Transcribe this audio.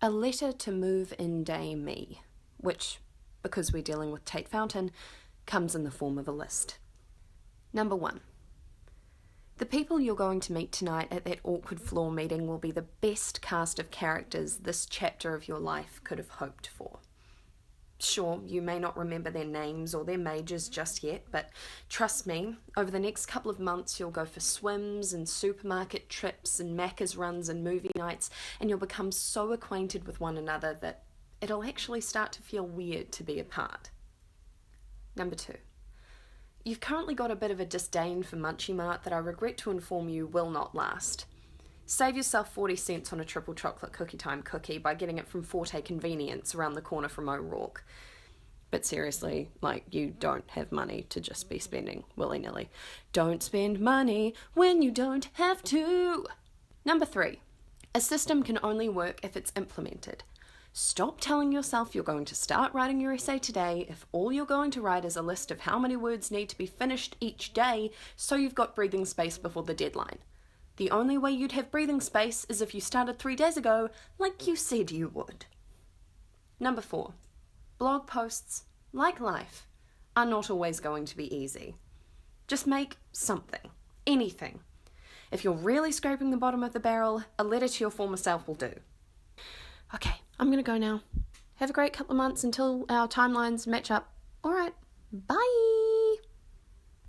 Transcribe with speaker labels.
Speaker 1: A letter to move-in day me, which, because we're dealing with Tate Fountain, comes in the form of a list. Number 1. The people you're going to meet tonight at that awkward floor meeting will be the best cast of characters this chapter of your life could have hoped for. Sure, you may not remember their names or their majors just yet, but trust me, over the next couple of months you'll go for swims and supermarket trips and Macca's runs and movie nights, and you'll become so acquainted with one another that it'll actually start to feel weird to be apart. Number 2. You've currently got a bit of a disdain for Munchie Mart that I regret to inform you will not last. Save yourself 40 cents on a triple chocolate cookie time cookie by getting it from Forte Convenience around the corner from O'Rourke. But seriously, you don't have money to just be spending willy-nilly. Don't spend money when you don't have to. Number 3. A system can only work if it's implemented. Stop telling yourself you're going to start writing your essay today if all you're going to write is a list of how many words need to be finished each day so you've got breathing space before the deadline. The only way you'd have breathing space is if you started 3 days ago, like you said you would. Number 4. Blog posts, like life, are not always going to be easy. Just make something, anything. If you're really scraping the bottom of the barrel, a letter to your former self will do. Okay, I'm going to go now. Have a great couple of months until our timelines match up. All right, bye!